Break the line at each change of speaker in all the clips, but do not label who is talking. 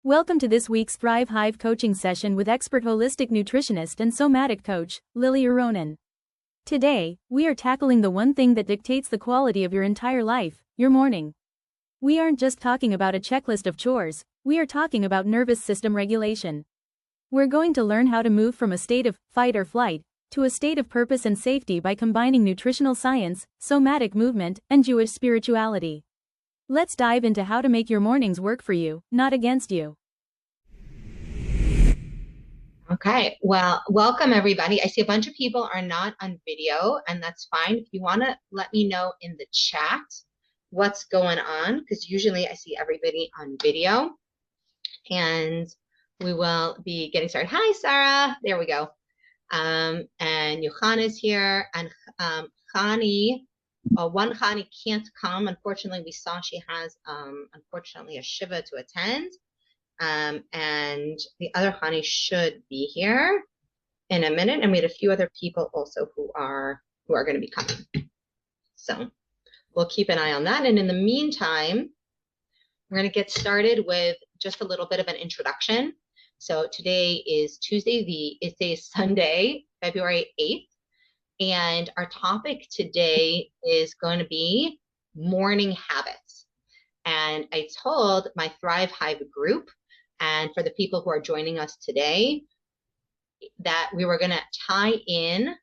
Welcome to this week's Thrive Hive coaching session with expert holistic nutritionist and somatic coach, Aronin. Today, we are tackling the one thing that dictates the quality of your entire life, your morning. We aren't just talking about a checklist of chores, we are talking about nervous system regulation. We're going to learn how to move from a state of fight or flight to a state of purpose and safety by combining nutritional science, somatic movement, and Jewish spirituality. Let's dive into how to make your mornings work for you, not against you.
Okay, well, welcome everybody. I see a bunch of people are not on video, and that's fine. If you want to let me know in the chat what's going on, because usually I see everybody on video, and we will be getting started. Hi, Sarah. There we go. And Yohan is here, and Khani. One Khani can't come. Unfortunately, we saw she has, unfortunately, a Shiva to attend. And the other Khani should be here in a minute. And we had a few other people also who are going to be coming. So we'll keep an eye on that. And in the meantime, we're going to get started with just a little bit of an introduction. So today is Sunday, February 8th. And our topic today is going to be morning habits. And I told my Thrive Hive group, and for the people who are joining us today, that we were going to tie in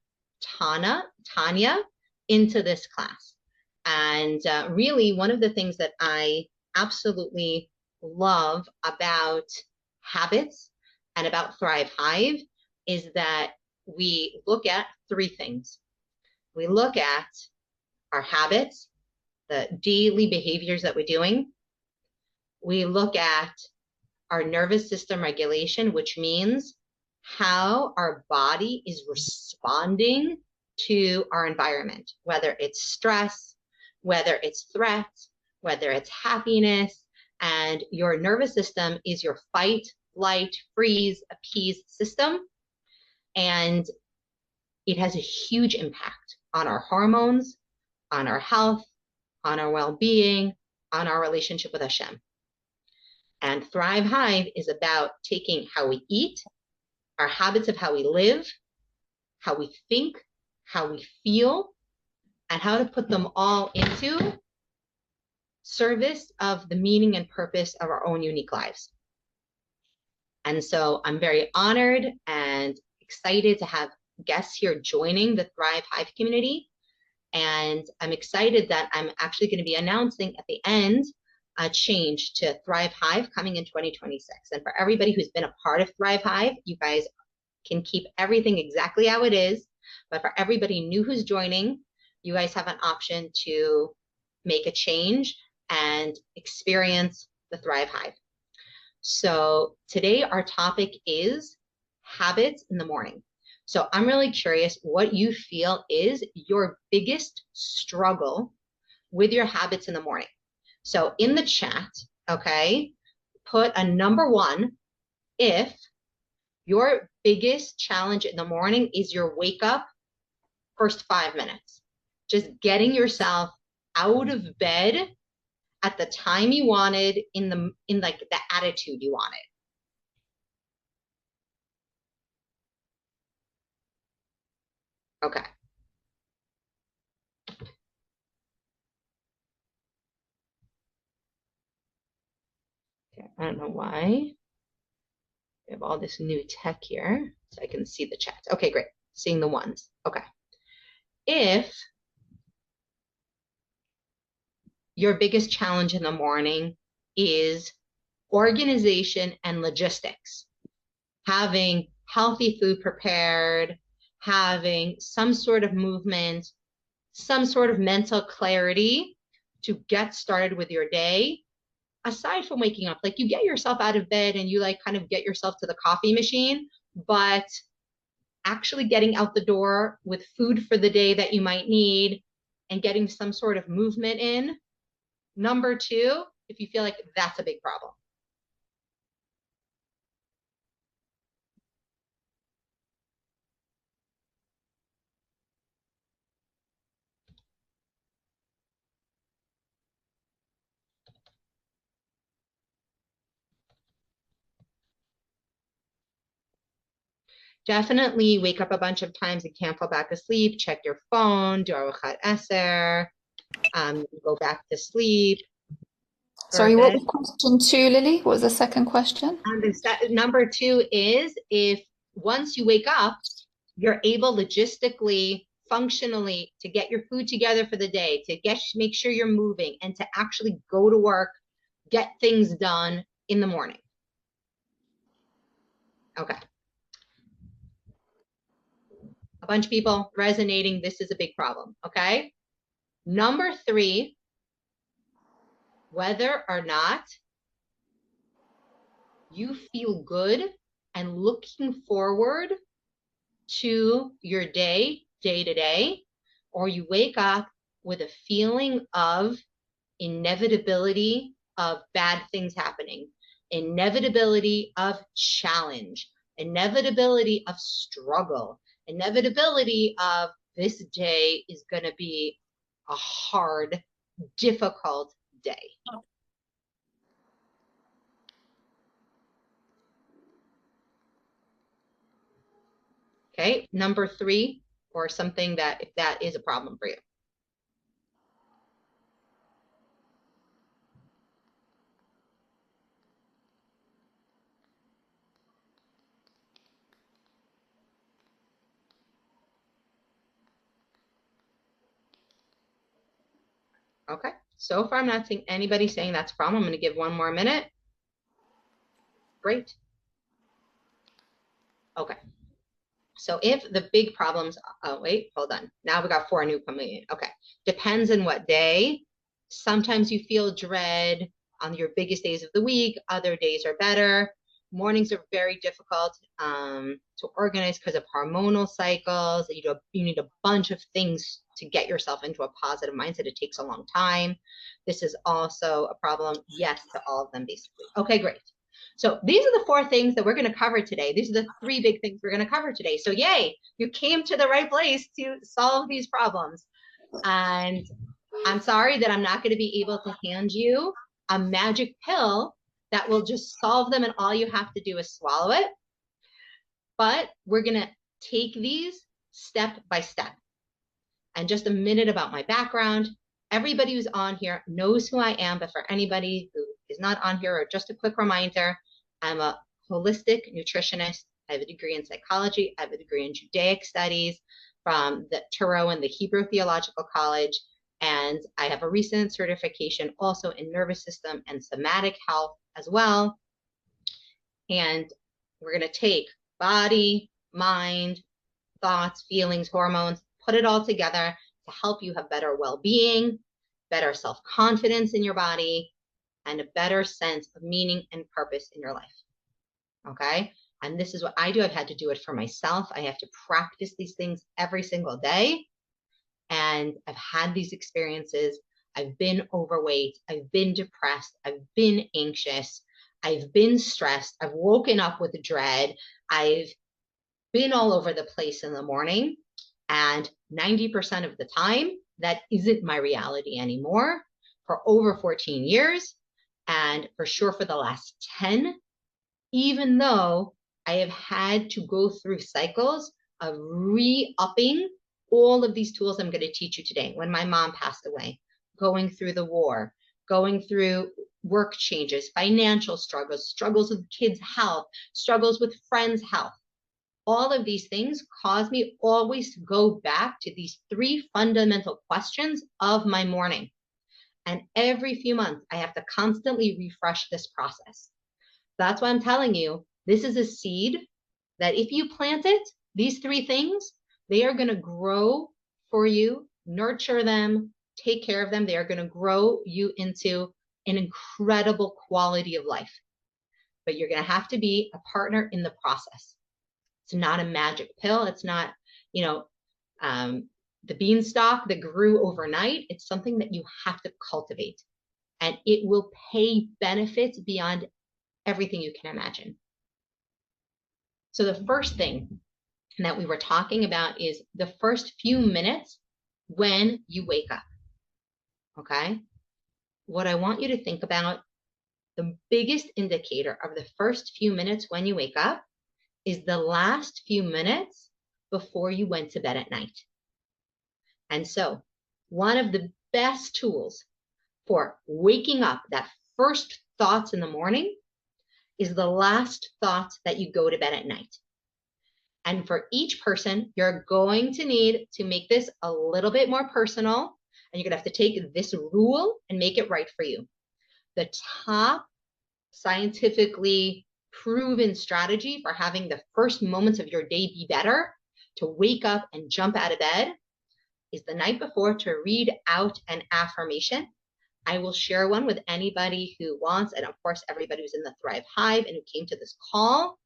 Tanya into this class. And really, one of the things that I absolutely love about habits and about Thrive Hive is that we look at three things. We look at our habits, the daily behaviors that we're doing. We look at our nervous system regulation, which means how our body is responding to our environment, whether it's stress, whether it's threat, whether it's happiness. And your nervous system is your fight, flight, freeze, appease system. And it has a huge impact on our hormones, on our health, on our well-being, on our relationship with Hashem. And Thrive Hive is about taking how we eat, our habits of how we live, how we think, how we feel, and how to put them all into service of the meaning and purpose of our own unique lives. And so I'm very honored and excited to have guests here joining the Thrive Hive community. And I'm excited that I'm actually going to be announcing at the end a change to Thrive Hive coming in 2026. And for everybody who's been a part of Thrive Hive, you guys can keep everything exactly how it is. But for everybody new who's joining, you guys have an option to make a change and experience the Thrive Hive. So today our topic is habits in the morning. So I'm really curious what you feel is your biggest struggle with your habits in the morning. So in the chat, okay, put a number 1 if your biggest challenge in the morning is your wake up first 5 minutes. Just getting yourself out of bed at the time you wanted, in like the attitude you wanted. Okay. Okay, I don't know why. We have all this new tech here, so I can see the chat. Okay, great. Seeing the ones. Okay. If your biggest challenge in the morning is organization and logistics, having healthy food prepared, having some sort of movement, some sort of mental clarity to get started with your day, aside from waking up, like you get yourself out of bed and you like kind of get yourself to the coffee machine, but actually getting out the door with food for the day that you might need and getting some sort of movement in. Number 2, if you feel like that's a big problem. Definitely wake up a bunch of times and can't fall back asleep. Check your phone, do arochat eser, go back to sleep for a
Sorry, what
bit.
was question 2, Lily? What was the second question?
Number 2 is if once you wake up, you're able logistically, functionally to get your food together for the day, to make sure you're moving and to actually go to work, get things done in the morning. Okay. A bunch of people resonating. This is a big problem. Okay. Number 3, whether or not you feel good and looking forward to your day to day, or you wake up with a feeling of inevitability of bad things happening, inevitability of challenge, inevitability of struggle, inevitability of this day is going to be a hard, difficult day. Okay, number 3, or something that if that is a problem for you. Okay, so far I'm not seeing anybody saying that's a problem. I'm going to give one more minute. Great. Okay. So if the big problems, oh wait, hold on. Now we got 4 new coming in. Okay. Depends on what day. Sometimes you feel dread on your biggest days of the week. Other days are better. Mornings are very difficult to organize because of hormonal cycles. You need a bunch of things to get yourself into a positive mindset. It takes a long time. This is also a problem. Yes to all of them, basically. Okay, great. So these are the 4 things that we're going to cover today. These are the 3 big things we're going to cover today. So yay, you came to the right place to solve these problems. And I'm sorry that I'm not going to be able to hand you a magic pill that will just solve them and all you have to do is swallow it. But we're going to take these step by step. And just a minute about my background. Everybody who's on here knows who I am, but for anybody who is not on here, or just a quick reminder, I'm a holistic nutritionist. I have a degree in psychology. I have a degree in Judaic studies from the Torah and the Hebrew Theological College. And I have a recent certification also in nervous system and somatic health as well. And we're going to take body, mind, thoughts, feelings, hormones, put it all together to help you have better well-being, better self-confidence in your body, and a better sense of meaning and purpose in your life. Okay? And this is what I do. I've had to do it for myself. I have to practice these things every single day. And I've had these experiences. I've been overweight. I've been depressed. I've been anxious. I've been stressed. I've woken up with dread. I've been all over the place in the morning. And 90% of the time, that isn't my reality anymore for over 14 years. And for sure for the last 10, even though I have had to go through cycles of re-upping all of these tools I'm going to teach you today. When my mom passed away, going through the war, going through work changes, financial struggles, struggles with kids' health, struggles with friends' health. All of these things cause me always to go back to these 3 fundamental questions of my morning. And every few months, I have to constantly refresh this process. That's why I'm telling you, this is a seed that if you plant it, these 3 things, they are going to grow for you, nurture them, take care of them. They are going to grow you into an incredible quality of life. But you're going to have to be a partner in the process. It's not a magic pill. It's not, the beanstalk that grew overnight. It's something that you have to cultivate, and it will pay benefits beyond everything you can imagine. So the first thing that we were talking about is the first few minutes when you wake up. Okay? What I want you to think about, the biggest indicator of the first few minutes when you wake up is the last few minutes before you went to bed at night. And so one of the best tools for waking up, that first thoughts in the morning, is the last thoughts that you go to bed at night. And for each person, you're going to need to make this a little bit more personal, and you're going to have to take this rule and make it right for you. The top scientifically proven strategy for having the first moments of your day be better, to wake up and jump out of bed, is the night before to read out an affirmation. I will share one with anybody who wants, and of course, everybody who's in the Thrive Hive and who came to this call,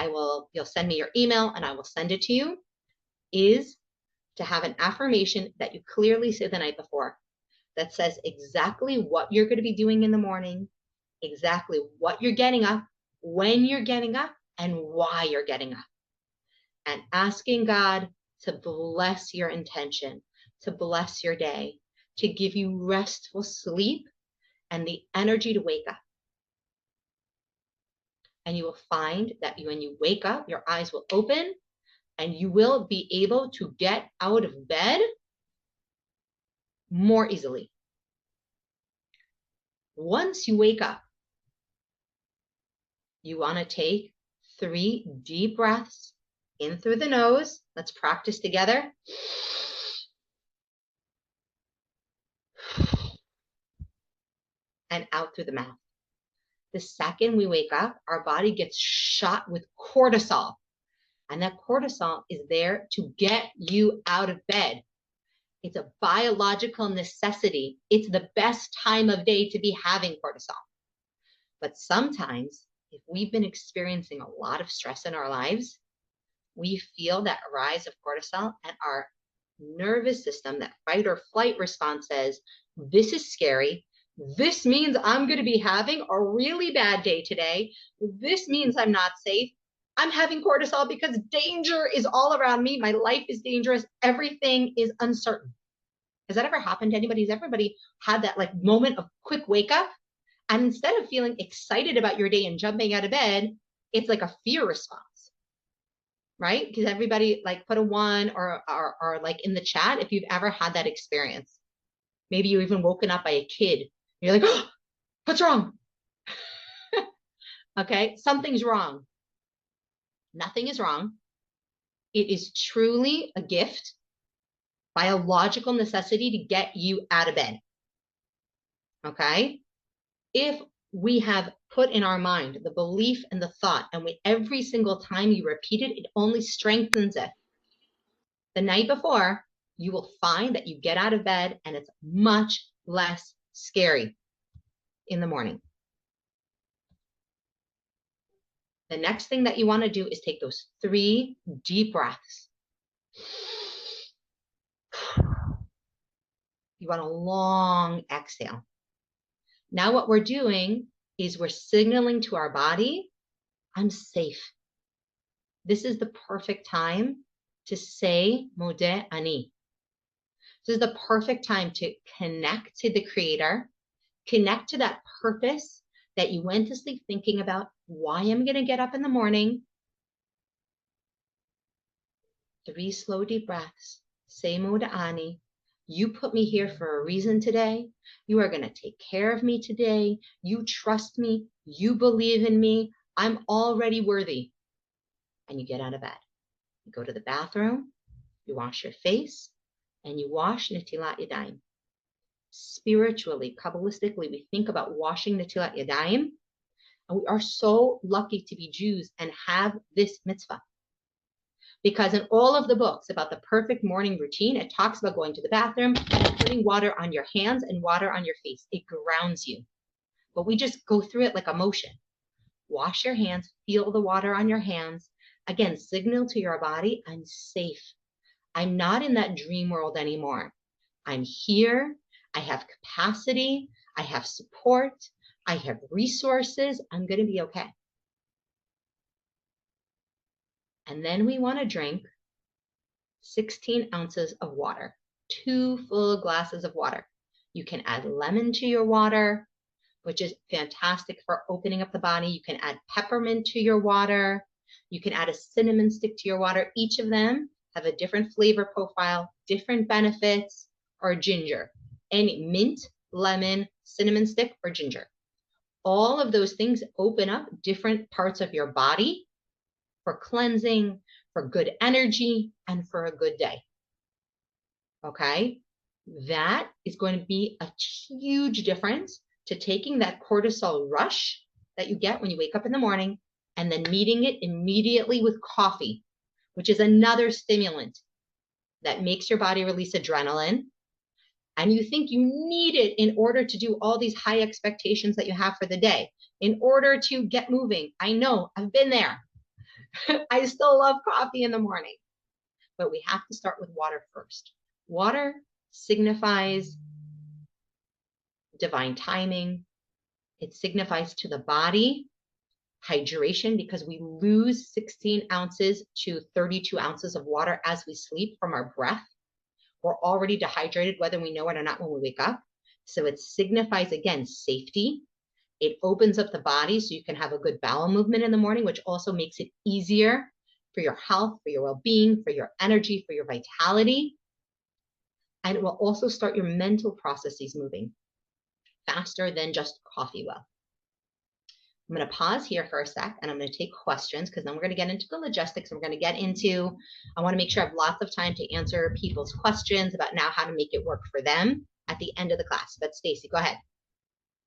you'll send me your email and I will send it to you, is to have an affirmation that you clearly say the night before that says exactly what you're going to be doing in the morning, exactly what you're getting up, when you're getting up, and why you're getting up. And asking God to bless your intention, to bless your day, to give you restful sleep and the energy to wake up. And you will find that when you wake up, your eyes will open and you will be able to get out of bed more easily. Once you wake up, you want to take 3 deep breaths in through the nose. Let's practice together. And out through the mouth. The second we wake up, our body gets shot with cortisol. And that cortisol is there to get you out of bed. It's a biological necessity. It's the best time of day to be having cortisol. But sometimes, if we've been experiencing a lot of stress in our lives, we feel that rise of cortisol, and our nervous system, that fight or flight response, says, this is scary. This means I'm going to be having a really bad day today. This means I'm not safe. I'm having cortisol because danger is all around me. My life is dangerous. Everything is uncertain. Has that ever happened to anybody? Has everybody had that like moment of quick wake up? And instead of feeling excited about your day and jumping out of bed, it's like a fear response, right? Because everybody like put a 1 or like in the chat if you've ever had that experience. Maybe you even woken up by a kid. You're like, oh, what's wrong? Okay, something's wrong. Nothing is wrong. It is truly a gift, biological necessity to get you out of bed. Okay? If we have put in our mind the belief and the thought, and every single time you repeat it, it only strengthens it. The night before, you will find that you get out of bed and it's much less scary in the morning. The next thing that you want to do is take those 3 deep breaths. You want a long exhale. Now what we're doing is we're signaling to our body, I'm safe. This is the perfect time to say Modeh Ani. This is the perfect time to connect to the Creator, connect to that purpose that you went to sleep thinking about, why I'm going to get up in the morning. 3 slow deep breaths. Say Modeh Ani. You put me here for a reason today. You are going to take care of me today. You trust me. You believe in me. I'm already worthy. And you get out of bed. You go to the bathroom. You wash your face. And you wash Netilat Yadayim. Spiritually, Kabbalistically, we think about washing Netilat Yadayim. And we are so lucky to be Jews and have this mitzvah. Because in all of the books about the perfect morning routine, it talks about going to the bathroom and putting water on your hands and water on your face. It grounds you. But we just go through it like a motion. Wash your hands, feel the water on your hands. Again, signal to your body, I'm safe. I'm not in that dream world anymore. I'm here. I have capacity. I have support. I have resources. I'm going to be okay. And then we want to drink 16 ounces of water, 2 full glasses of water. You can add lemon to your water, which is fantastic for opening up the body. You can add peppermint to your water. You can add a cinnamon stick to your water. Each of them have a different flavor profile, different benefits, or ginger. Any mint, lemon, cinnamon stick, or ginger. All of those things open up different parts of your body for cleansing, for good energy, and for a good day. Okay? That is going to be a huge difference to taking that cortisol rush that you get when you wake up in the morning and then meeting it immediately with coffee, which is another stimulant that makes your body release adrenaline. And you think you need it in order to do all these high expectations that you have for the day, in order to get moving. I know, I've been there. I still love coffee in the morning, but we have to start with water first. Water signifies divine timing. It signifies to the body hydration, because we lose 16 ounces to 32 ounces of water as we sleep from our breath. We're already dehydrated, whether we know it or not, when we wake up. So it signifies, again, safety. It opens up the body so you can have a good bowel movement in the morning, which also makes it easier for your health, for your well-being, for your energy, for your vitality. And it will also start your mental processes moving faster than just coffee will. I'm going to pause here for a sec, and I'm going to take questions, because then we're going to get into the logistics. We're going to get into, I want to make sure I have lots of time to answer people's questions about now how to make it work for them at the end of the class. But Stacy, go ahead.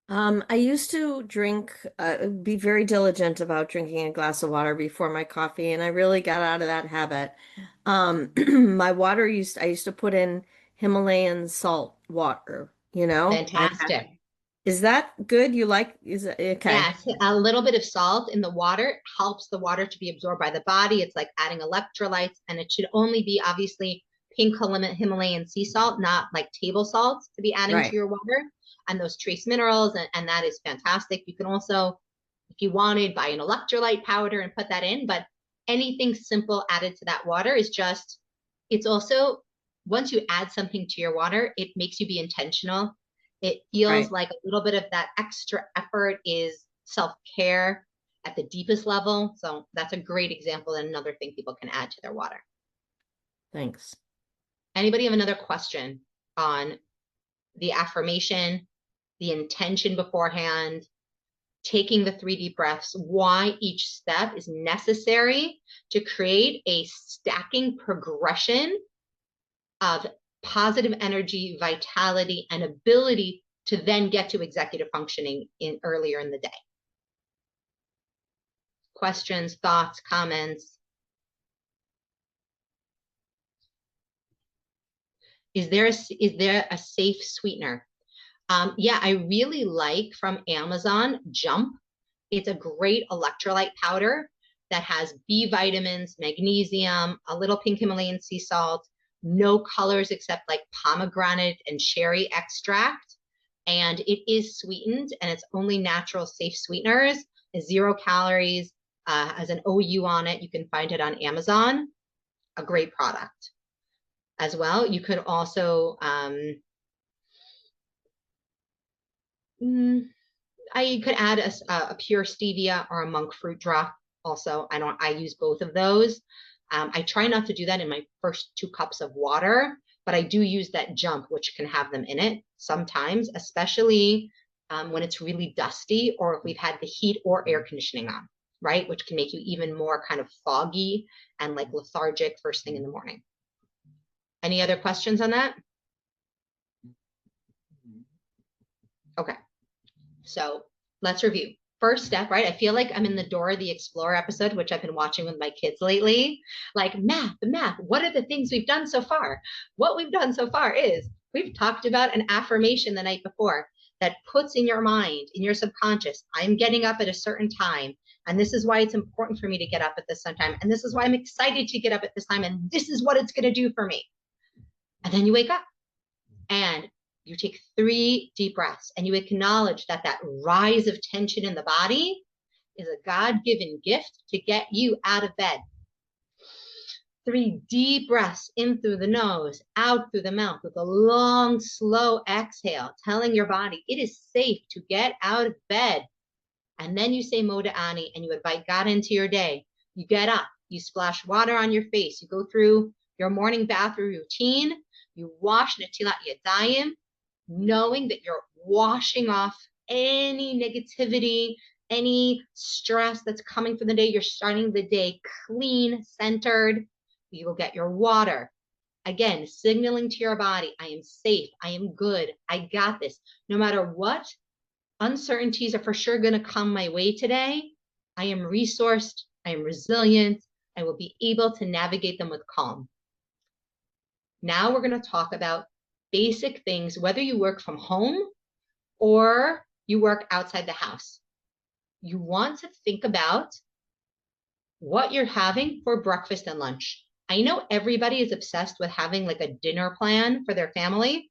I used to be very diligent about drinking a glass of water before my coffee, and I really got out of that habit. My water I used to put in Himalayan salt water,
Fantastic.
Is that good? Is it okay?
Yes, a little bit of salt in the water helps the water to be absorbed by the body. It's like adding electrolytes, and it should only be obviously pink Himalayan sea salt, not like table salt to be adding to your water, and those trace minerals, and that is fantastic. You can also, if you wanted, buy an electrolyte powder and put that in, but anything simple added to that water is just, it's also, once you add something to your water, it makes you be intentional. It feels like a little bit of that extra effort is self-care at the deepest level. So that's a great example and another thing people can add to their water.
Thanks.
Anybody have another question on the affirmation, the intention beforehand, taking the 3 deep breaths, why each step is necessary to create a stacking progression of positive energy, vitality, and ability to then get to executive functioning earlier in the day? Questions, thoughts, comments? Is there a safe sweetener? Yeah, I really like from Amazon Jump. It's a great electrolyte powder that has B vitamins, magnesium, a little pink Himalayan sea salt, no colors except like pomegranate and cherry extract. And it is sweetened, and it's only natural, safe sweeteners. It's 0 calories, has an OU on it. You can find it on Amazon. A great product as well. You could also, I could add a pure stevia or a monk fruit drop also. I use both of those. I try not to do that in my first 2 cups of water, but I do use that Jump, which can have them in it sometimes, especially when it's really dusty, or if we've had the heat or air conditioning on, right? Which can make you even more kind of foggy and like lethargic first thing in the morning. Any other questions on that? Okay, so let's review. First step, right? I feel like I'm in the Dora the Explorer episode, which I've been watching with my kids lately. Like math, what are the things we've done so far? What we've done so far is we've talked about an affirmation the night before that puts in your mind, in your subconscious, I'm getting up at a certain time, and this is why it's important for me to get up at this time, and this is why I'm excited to get up at this time, and this is what it's going to do for me. And then you wake up and you take 3 deep breaths, and you acknowledge that that rise of tension in the body is a God-given gift to get you out of bed. 3 deep breaths in through the nose, out through the mouth with a long, slow exhale, telling your body it is safe to get out of bed. And then you say Modeh, and you invite God into your day You get up, you splash water on your face, you go through your morning bathroom routine, you wash Netilat Yadayim, knowing that you're washing off any negativity, any stress that's coming from the day. You're starting the day clean, centered. You will get your water. Again, signaling to your body, I am safe, I am good, I got this. No matter what uncertainties are for sure going to come my way today, I am resourced, I am resilient, I will be able to navigate them with calm. Now we're going to talk about basic things, whether you work from home or you work outside the house. You want to think about what you're having for breakfast and lunch. I know everybody is obsessed with having like a dinner plan for their family.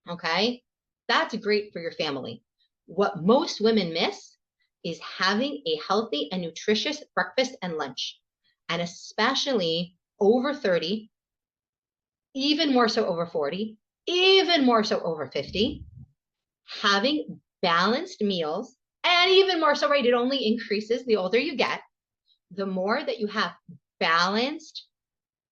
Okay, that's great for your family. What most women miss is having a healthy and nutritious breakfast and lunch. And especially over 30, even more so over 40, even more so over 50, having balanced meals, and even more so, right, it only increases the older you get. The more that you have balanced,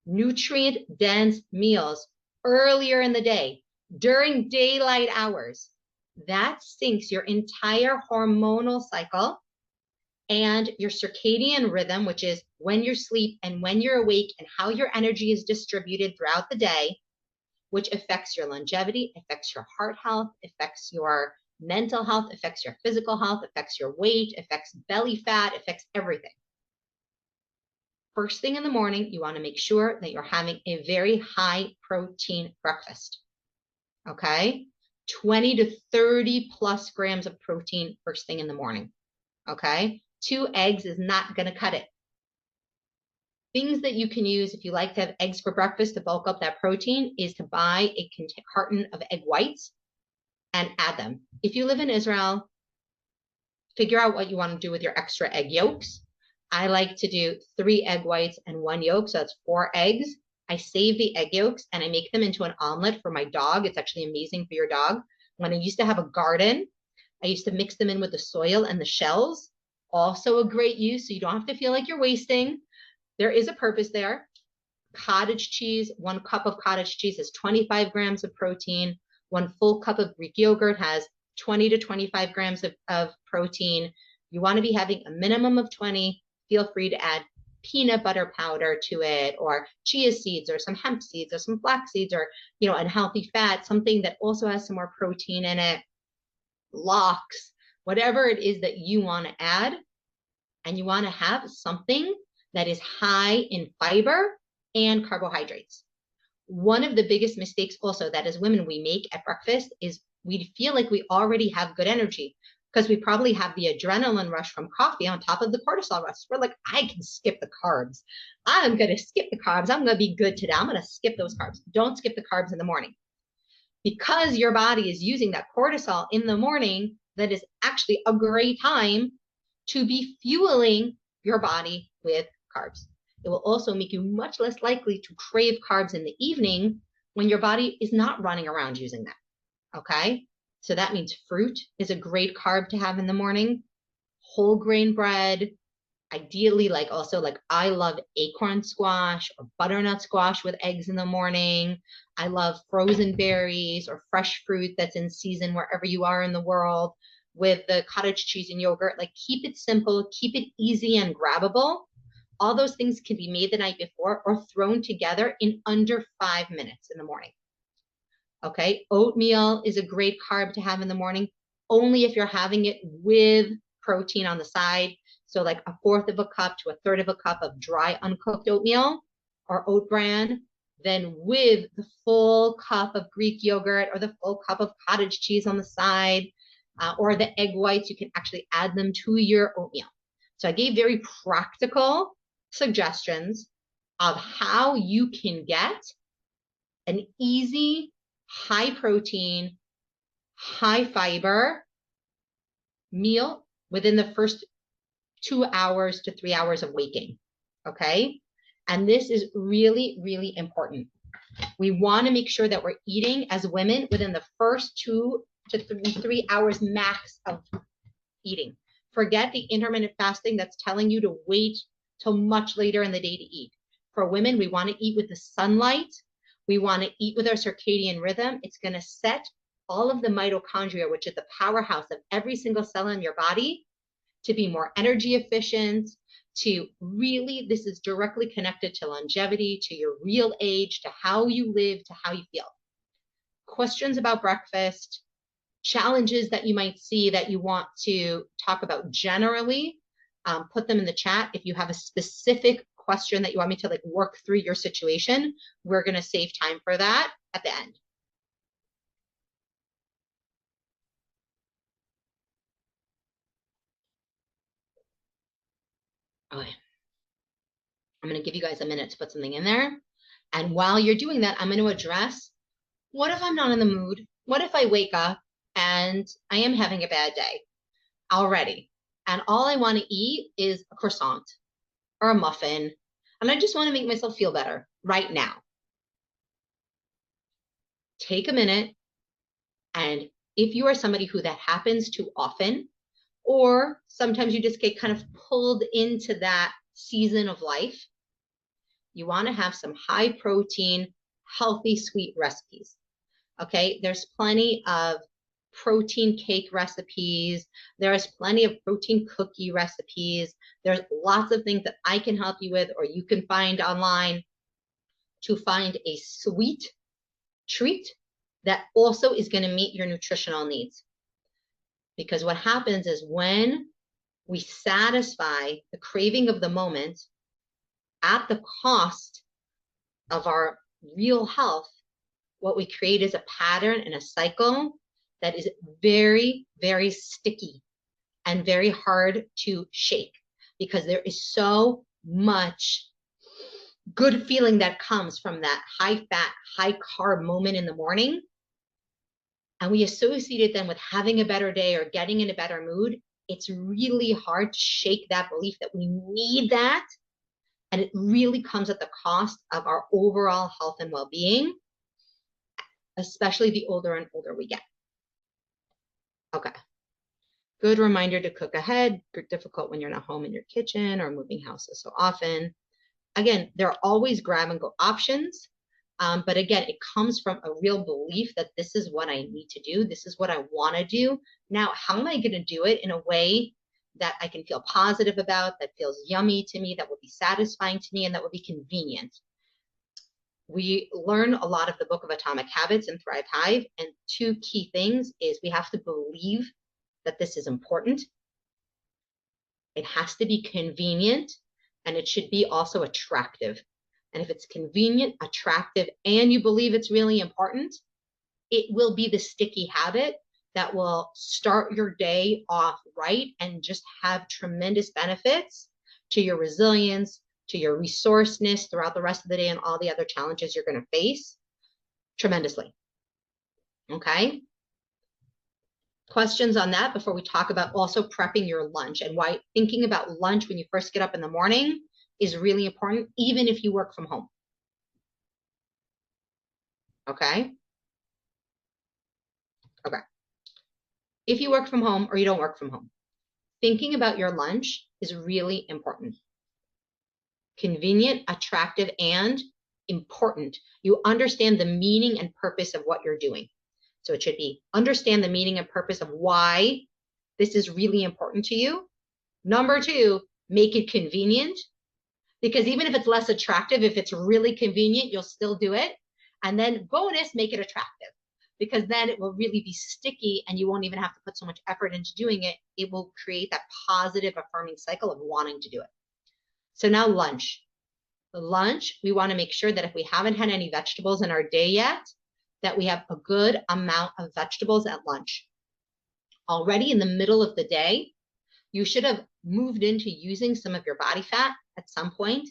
nutrient-dense meals earlier in the day, during daylight hours, that syncs your entire hormonal cycle and your circadian rhythm, which is when you sleep and when you're awake and how your energy is distributed throughout the day, which affects your longevity, affects your heart health, affects your mental health, affects your physical health, affects your weight, affects belly fat, affects everything. First thing in the morning, you want to make sure that you're having a very high protein breakfast. Okay? 20 to 30 plus grams of protein first thing in the morning. Okay? 2 eggs is not going to cut it. Things that you can use if you like to have eggs for breakfast to bulk up that protein is to buy a carton of egg whites and add them. If you live in Israel, figure out what you want to do with your extra egg yolks. I like to do 3 egg whites and 1 yolk, so that's 4 eggs. I save the egg yolks and I make them into an omelet for my dog. It's actually amazing for your dog. When I used to have a garden, I used to mix them in with the soil and the shells. Also a great use, so you don't have to feel like you're wasting. There is a purpose there. Cottage cheese, 1 cup of cottage cheese has 25 grams of protein. 1 full cup of Greek yogurt has 20 to 25 grams of protein. You want to be having a minimum of 20. Feel free to add peanut butter powder to it, or chia seeds, or some hemp seeds, or some flax seeds, or, you know, unhealthy fat, something that also has some more protein in it, lox, whatever it is that you want to add. And you want to have something that is high in fiber and carbohydrates. One of the biggest mistakes also that as women we make at breakfast is we feel like we already have good energy because we probably have the adrenaline rush from coffee on top of the cortisol rush. We're like, I can skip the carbs. I'm going to skip the carbs. I'm going to be good today. I'm going to skip those carbs. Don't skip the carbs in the morning. Because your body is using that cortisol in the morning, that is actually a great time to be fueling your body with carbs. It will also make you much less likely to crave carbs in the evening when your body is not running around using that. Okay? So that means fruit is a great carb to have in the morning. Whole grain bread, ideally like I love acorn squash or butternut squash with eggs in the morning. I love frozen berries or fresh fruit that's in season wherever you are in the world with the cottage cheese and yogurt. Like, keep it simple, keep it easy and grabbable. All those things can be made the night before or thrown together in under 5 minutes in the morning. Okay, oatmeal is a great carb to have in the morning, only if you're having it with protein on the side. So like 1/4 of a cup to 1/3 of a cup of dry uncooked oatmeal or oat bran, then with the full cup of Greek yogurt or the full cup of cottage cheese on the side, or the egg whites, you can actually add them to your oatmeal. So I gave very practical suggestions of how you can get an easy, high protein, high fiber meal within the first 2 hours to 3 hours of waking. Okay? And this is really, really important. We want to make sure that we're eating as women within the first 2 to 3 hours max of eating. Forget the intermittent fasting that's telling you to wait till much later in the day to eat. For women, we want to eat with the sunlight. We want to eat with our circadian rhythm. It's going to set all of the mitochondria, which is the powerhouse of every single cell in your body, to be more energy efficient, to really, this is directly connected to longevity, to your real age, to how you live, to how you feel. Questions about breakfast, challenges that you might see that you want to talk about generally, put them in the chat. If you have a specific question that you want me to like work through your situation, we're going to save time for that at the end. Okay. I'm going to give you guys a minute to put something in there. And while you're doing that, I'm going to address, what if I'm not in the mood? What if I wake up and I am having a bad day already, and all I want to eat is a croissant or a muffin, and I just want to make myself feel better right now? Take a minute, and if you are somebody who that happens too often, or sometimes you just get kind of pulled into that season of life, you want to have some high protein, healthy, sweet recipes. Okay, there's plenty of protein cake recipes. There's plenty of protein cookie recipes. There's lots of things that I can help you with, or you can find online, to find a sweet treat that also is going to meet your nutritional needs. Because what happens is when we satisfy the craving of the moment at the cost of our real health, what we create is a pattern and a cycle that is very, very sticky and very hard to shake, because there is so much good feeling that comes from that high fat, high carb moment in the morning. And we associate it then with having a better day or getting in a better mood. It's really hard to shake that belief that we need that. And it really comes at the cost of our overall health and well-being, especially the older and older we get. Okay. Good reminder to cook ahead. Difficult when you're not home in your kitchen or moving houses so often. Again, there are always grab and go options. But again, it comes from a real belief that this is what I need to do. This is what I want to do. Now, how am I going to do it in a way that I can feel positive about, that feels yummy to me, that will be satisfying to me, and that will be convenient? We learn a lot of the book of Atomic Habits and Thrive Hive, and two key things is we have to believe that this is important. It has to be convenient, and it should be also attractive. And if it's convenient, attractive, and you believe it's really important, it will be the sticky habit that will start your day off right and just have tremendous benefits to your resilience, to your resourcefulness throughout the rest of the day and all the other challenges you're going to face tremendously. Okay? Questions on that before we talk about also prepping your lunch, and why thinking about lunch when you first get up in the morning is really important, even if you work from home. Okay? Okay. If you work from home or you don't work from home, thinking about your lunch is really important. Convenient, attractive, and important. You understand the meaning and purpose of what you're doing. So it should be understand the meaning and purpose of why this is really important to you. Number two, make it convenient. Because even if it's less attractive, if it's really convenient, you'll still do it. And then bonus, make it attractive, because then it will really be sticky and you won't even have to put so much effort into doing it. It will create that positive affirming cycle of wanting to do it. So now lunch. The lunch, we want to make sure that if we haven't had any vegetables in our day yet, that we have a good amount of vegetables at lunch. Already in the middle of the day, you should have moved into using some of your body fat at some point.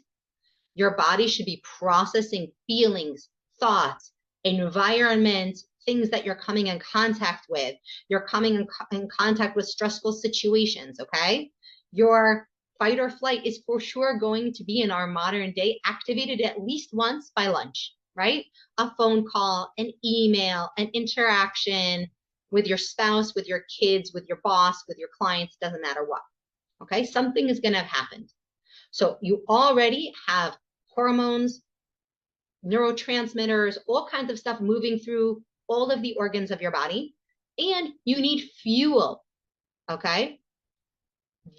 Your body should be processing feelings, thoughts, environment, things that you're coming in contact with. You're coming in contact with stressful situations, okay? Your fight or flight is for sure going to be in our modern day activated at least once by lunch, right? A phone call, an email, an interaction with your spouse, with your kids, with your boss, with your clients, doesn't matter what, okay? Something is going to have happened. So you already have hormones, neurotransmitters, all kinds of stuff moving through all of the organs of your body, and you need fuel. Okay.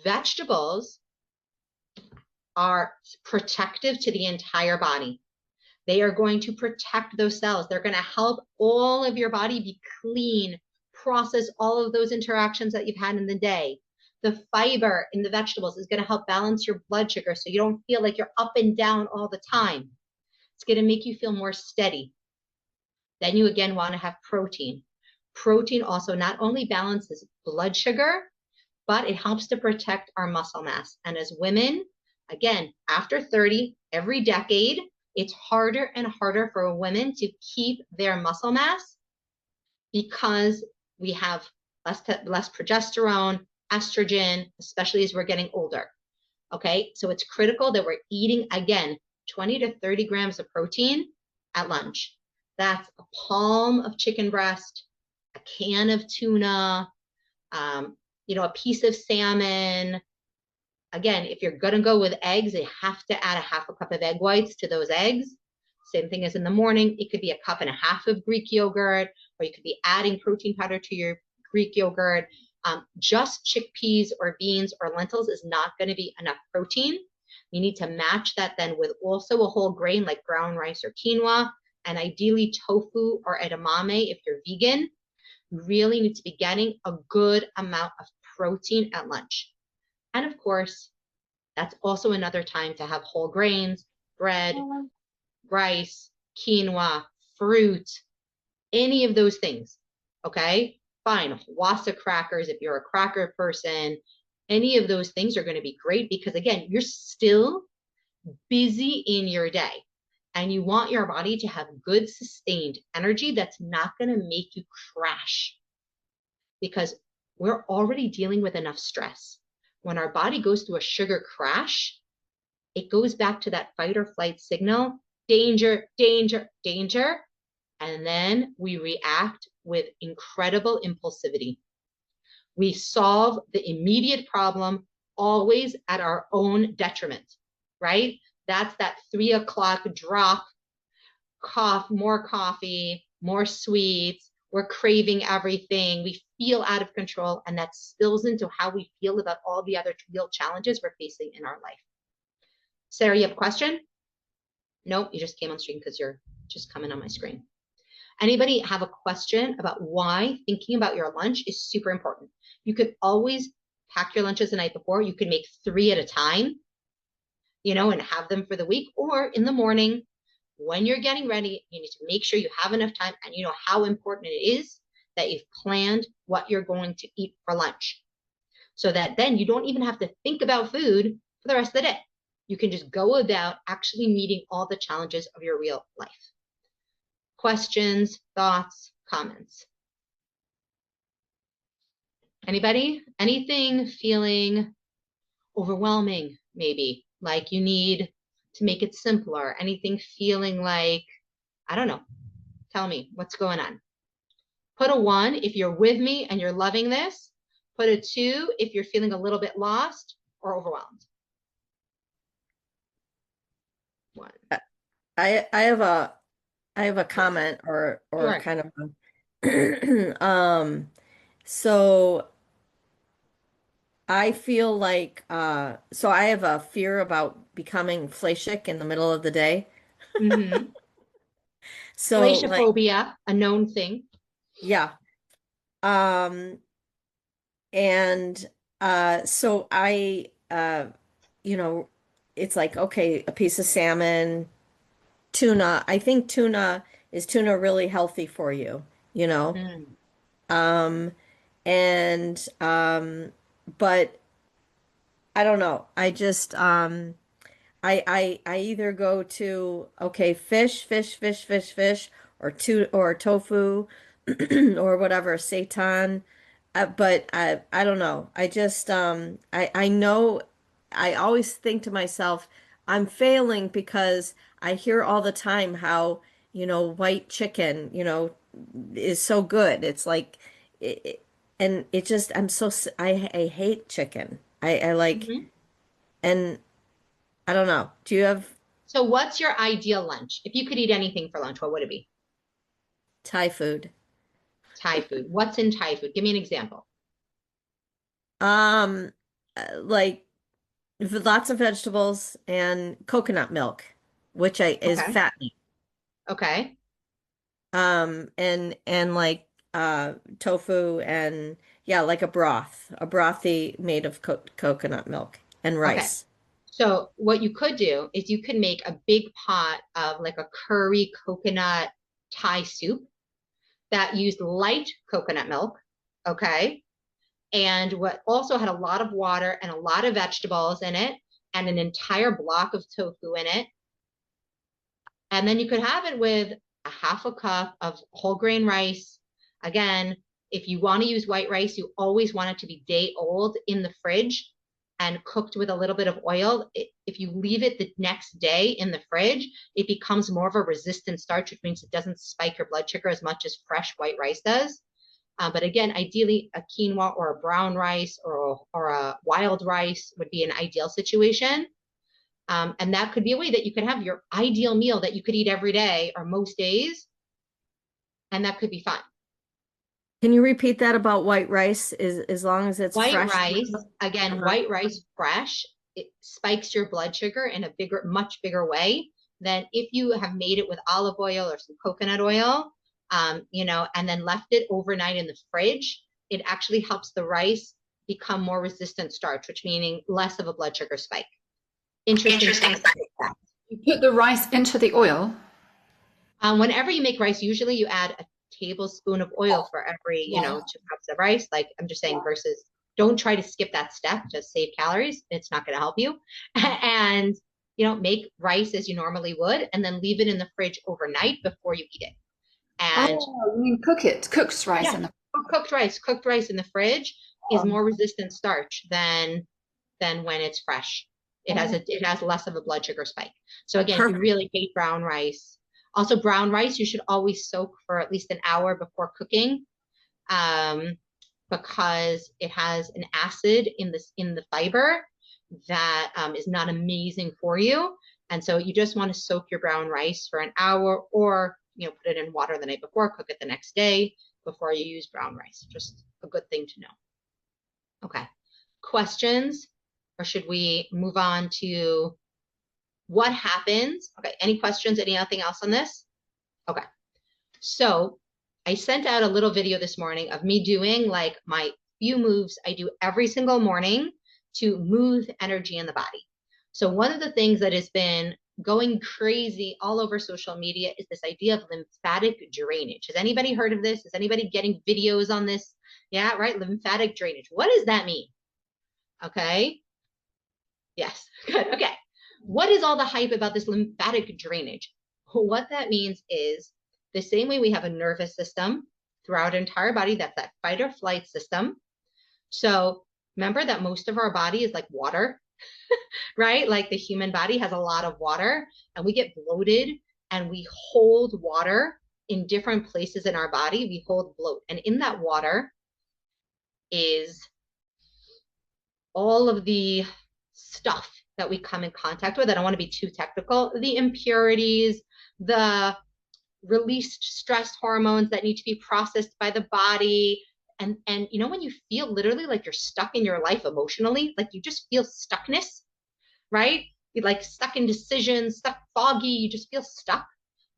Vegetables are protective to the entire body. They are going to protect those cells. They're going to help all of your body be clean, process all of those interactions that you've had in the day. The fiber in the vegetables is going to help balance your blood sugar so you don't feel like you're up and down all the time. It's going to make you feel more steady. Then you again want to have protein. Protein also not only balances blood sugar, but it helps to protect our muscle mass. And as women, again, after 30, every decade, it's harder and harder for women to keep their muscle mass because we have less progesterone, estrogen, especially as we're getting older. Okay, so it's critical that we're eating, again, 20 to 30 grams of protein at lunch. That's a palm of chicken breast, a can of tuna, a piece of salmon. Again, if you're going to go with eggs, you have to add a half a cup of egg whites to those eggs. Same thing as in the morning. It could be a cup and a half of Greek yogurt, or you could be adding protein powder to your Greek yogurt. Just chickpeas or beans or lentils is not going to be enough protein. You need to match that then with also a whole grain like brown rice or quinoa, and ideally tofu or edamame if you're vegan. You really need to be getting a good amount of protein at lunch. And of course, that's also another time to have whole grains, bread, rice, quinoa, fruit, any of those things. Okay, fine. Wassa crackers, if you're a cracker person, any of those things are going to be great because, again, you're still busy in your day and you want your body to have good sustained energy that's not going to make you crash because we're already dealing with enough stress. When our body goes through a sugar crash, it goes back to that fight or flight signal, danger, danger, danger. And then we react with incredible impulsivity. We solve the immediate problem always at our own detriment, right? That's that 3 o'clock drop, more coffee, more sweets. We're craving everything. We feel out of control, and that spills into how we feel about all the other real challenges we're facing in our life. Sarah, you have a question? Nope, you just came on screen because you're just coming on my screen. Anybody have a question about why thinking about your lunch is super important? You could always pack your lunches the night before. You can make 3 at a time, and have them for the week, or in the morning when you're getting ready, you need to make sure you have enough time and you know how important it is that you've planned what you're going to eat for lunch so that then you don't even have to think about food for the rest of the day. You can just go about actually meeting all the challenges of your real life. Questions, thoughts, comments? Anybody? Anything feeling overwhelming, maybe? Like you need to make it simpler? Anything feeling like, I don't know, tell me what's going on. Put a 1 if you're with me and you're loving this. Put a 2 if you're feeling a little bit lost or overwhelmed. 1.
I have a comment or
Sure.
kind of so I feel like so I have a fear about becoming fleishik in the middle of the day.
Mm-hmm.
So like
Phobia, a known thing.
yeah. And so I it's like okay, a piece of salmon, tuna. I think tuna really healthy for you, you know.
Mm.
And but I don't know. I just I either go to okay, fish, or tofu or whatever, seitan. But I don't know. I just I know I always think to myself, I'm failing because I hear all the time how, white chicken, is so good. It's like and it just I hate chicken. I like
Mm-hmm.
and I don't know. Do you have
So what's your ideal lunch? If you could eat anything for lunch, what would it be?
Thai food?
Thai food. What's in Thai food? Give me an example.
Um, like lots of vegetables and coconut milk, which I is
Okay.
fattening.
Okay.
And like tofu and yeah, like a brothy made of coconut milk and
Okay.
rice.
So what you could do is you could make a big pot of like a curry coconut Thai soup that used light coconut milk. Okay. And what also had a lot of water and a lot of vegetables in it and an entire block of tofu in it. And then you could have it with a half a cup of whole grain rice. Again, if you want to use white rice, you always want it to be day old in the fridge and cooked with a little bit of oil. If you leave it the next day in the fridge, it becomes more of a resistant starch, which means it doesn't spike your blood sugar as much as fresh white rice does. But again, ideally, a quinoa or a brown rice or a wild rice would be an ideal situation. And that could be a way that you could have your ideal meal that you could eat every day or most days, and that could be fun.
Can you repeat that about white rice? Is as long as it's
White
fresh?
rice, again,
Uh-huh.
white rice fresh, it spikes your blood sugar in a bigger, much bigger way than if you have made it with olive oil or some coconut oil, and then left it overnight in the fridge. It actually helps the rice become more resistant starch, which meaning less of a blood sugar spike. Interesting
Interesting.
scientific fact.
You put the rice into the oil.
Whenever you make rice, usually you add a tablespoon of oil for every,
Yeah.
2 cups of rice. Like I'm just saying, versus don't try to skip that step to save calories. It's not going to help you. And, make rice as you normally would, and then leave it in the fridge overnight before you eat it. And
Oh, you mean cook it, cooked rice
yeah,
in the.
cooked rice in the fridge is more resistant starch than when it's fresh. It has less of a blood sugar spike. So again, if you
Perfect.
really hate brown rice, also brown rice, you should always soak for at least an hour before cooking, um, because it has an acid in the fiber that is not amazing for you. And so you just want to soak your brown rice for an hour, or put it in water the night before, cook it the next day before you use brown rice. Just a good thing to know. Okay. Questions? Or should we move on to what happens? Okay. Any questions? Anything else on this? Okay. So I sent out a little video this morning of me doing like my few moves I do every single morning to move energy in the body. So one of the things that has been going crazy all over social media is this idea of lymphatic drainage. Has anybody heard of this? Is anybody getting videos on this? Yeah, right. Lymphatic drainage. What does that mean? Okay. Yes. Good. Okay. What is all the hype about this lymphatic drainage? What that means is the same way we have a nervous system throughout our entire body, that's that fight or flight system. So remember that most of our body is like water, right? Like the human body has a lot of water, and we get bloated and we hold water in different places in our body. We hold bloat. And in that water is all of the stuff that we come in contact with. I don't want to be too technical. The impurities, the released stress hormones that need to be processed by the body. And when you feel literally like you're stuck in your life emotionally, like you just feel stuckness, right? You're like stuck in decisions, stuck foggy, you just feel stuck.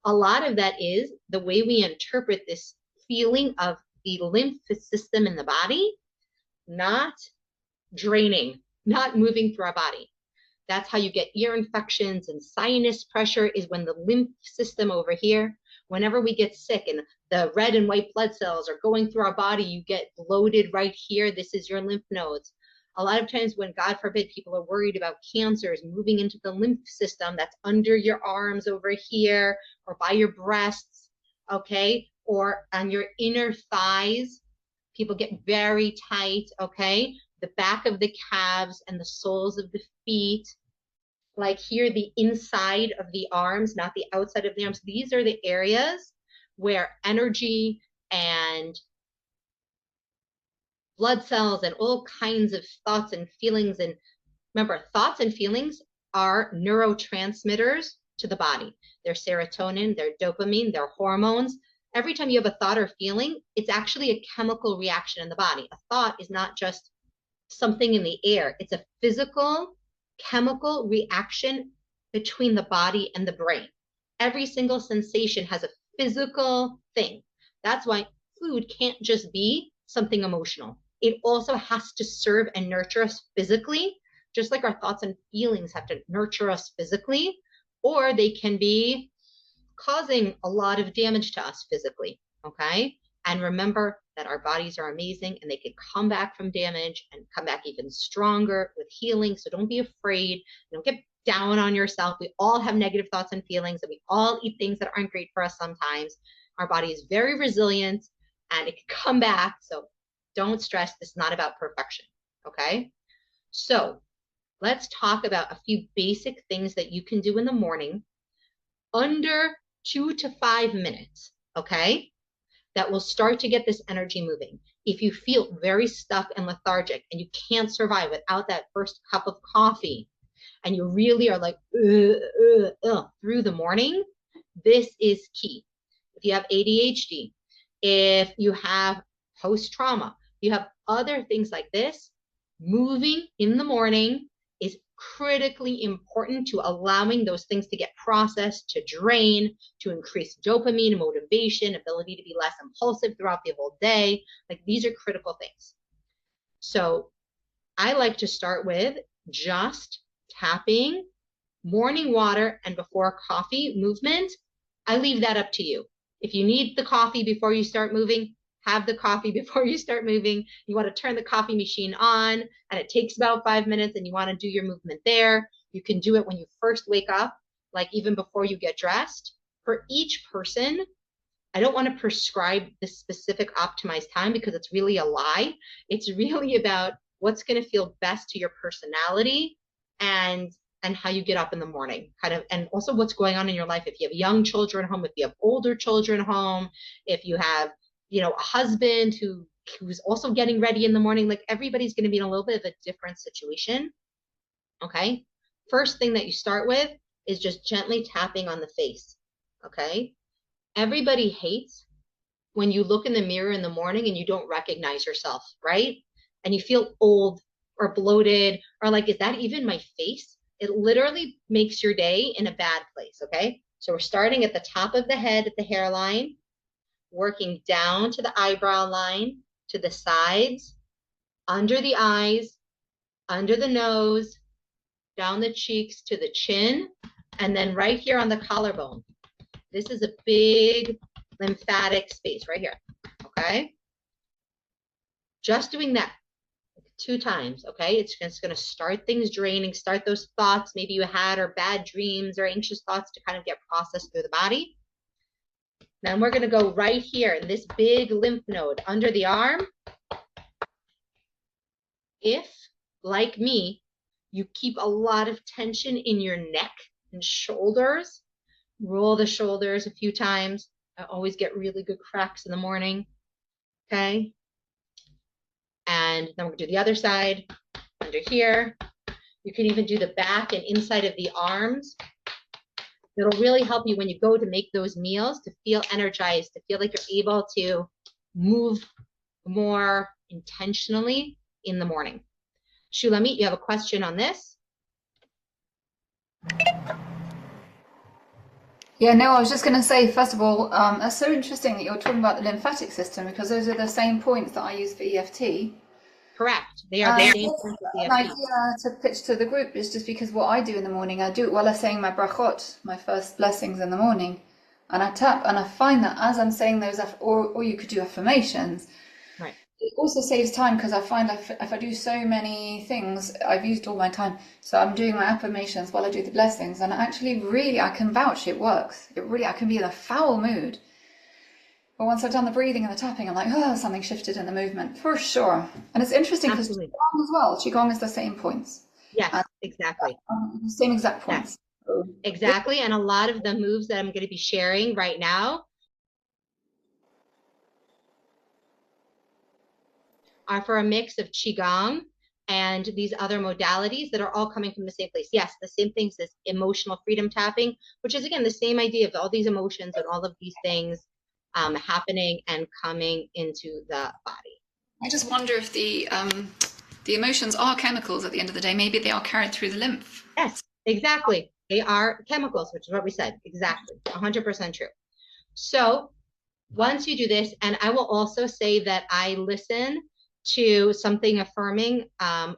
A lot of that is the way we interpret this feeling of the lymph system in the body not draining, not moving through our body. That's how you get ear infections and sinus pressure, is when the lymph system over here, whenever we get sick and the red and white blood cells are going through our body, you get bloated right here. This is your lymph nodes. A lot of times when, God forbid, people are worried about cancers moving into the lymph system that's under your arms over here or by your breasts, okay, or on your inner thighs, people get very tight, okay? The back of the calves and the soles of the feet, like here, the inside of the arms, not the outside of the arms. These are the areas where energy and blood cells and all kinds of thoughts and feelings, and remember, thoughts and feelings are neurotransmitters to the body. They're serotonin, they're dopamine, they're hormones. Every time you have a thought or feeling, it's actually a chemical reaction in the body. A thought is not just something in the air. It's a physical, chemical reaction between the body and the brain. Every single sensation has a physical thing. That's why food can't just be something emotional. It also has to serve and nurture us physically, just like our thoughts and feelings have to nurture us physically, or they can be causing a lot of damage to us physically, okay? And remember that our bodies are amazing and they can come back from damage and come back even stronger with healing. So don't be afraid. Don't get down on yourself. We all have negative thoughts and feelings, and we all eat things that aren't great for us sometimes. Our body is very resilient and it can come back. So don't stress. This is not about perfection, okay? So let's talk about a few basic things that you can do in the morning under 2 to 5 minutes, okay? That will start to get this energy moving. If you feel very stuck and lethargic and you can't survive without that first cup of coffee, and you really are like through the morning, this is key. If you have ADHD, if you have post-trauma, you have other things like this, moving in the morning is critically important to allowing those things to get processed, to drain, to increase dopamine, motivation, ability to be less impulsive throughout the whole day. Like, these are critical things. So I like to start with just tapping, morning water, and before coffee movement. I leave that up to you. If you need the coffee before you start moving, have the coffee before you start moving. You want to turn the coffee machine on and it takes about 5 minutes and you want to do your movement there. You can do it when you first wake up, like even before you get dressed. For each person, I don't want to prescribe this specific optimized time because it's really a lie. It's really about what's going to feel best to your personality and how you get up in the morning, kind of, and also what's going on in your life. If you have young children home, if you have older children home, if you have, you know, a husband who's also getting ready in the morning, like everybody's going to be in a little bit of a different situation. Okay. First thing that you start with is just gently tapping on the face. Okay. Everybody hates when you look in the mirror in the morning and you don't recognize yourself, right? And you feel old or bloated or like, is that even my face? It literally makes your day in a bad place. Okay. So we're starting at the top of the head, at the hairline, working down to the eyebrow line, to the sides, under the eyes, under the nose, down the cheeks to the chin, and then right here on the collarbone. This is a big lymphatic space right here, okay? Just doing that 2 times, okay? It's just going to start things draining, start those thoughts maybe you had or bad dreams or anxious thoughts to kind of get processed through the body. Then we're going to go right here in this big lymph node under the arm. If, like me, you keep a lot of tension in your neck and shoulders, roll the shoulders a few times. I always get really good cracks in the morning, okay? And then we're going to do the other side, under here. You can even do the back and inside of the arms. It'll really help you when you go to make those meals to feel energized, to feel like you're able to move more intentionally in the morning. Shulamit, you have a question on this?
Yeah, no, I was just going to say, first of all, that's so interesting that you're talking about the lymphatic system because those are the same points that I use for EFT.
Correct. They are the same points as
An
EFT.
idea to pitch to the group is just because what I do in the morning, I do it while I'm saying my brachot, my first blessings in the morning, and I tap, and I find that as I'm saying those, or you could do affirmations.
Right.
It also saves time because I find if I do so many things, I've used all my time. So I'm doing my affirmations while I do the blessings, and actually, really, I can vouch it works. I can be in a foul mood. But once I've done the breathing and the tapping, I'm like, oh, something shifted in the movement for sure. And it's interesting because Qigong as well. Qigong is the same points.
Yes, exactly.
Same exact points.
Yes. Exactly. And a lot of the moves that I'm going to be sharing right now are for a mix of Qigong and these other modalities that are all coming from the same place. Yes, the same things as emotional freedom tapping, which is again the same idea of all these emotions and all of these things happening and coming into the body.
I just wonder if the emotions are chemicals at the end of the day. Maybe they are carried through the lymph.
Yes, exactly. They are chemicals, which is what we said. Exactly. 100% true. So once you do this, and I will also say that I listen to something affirming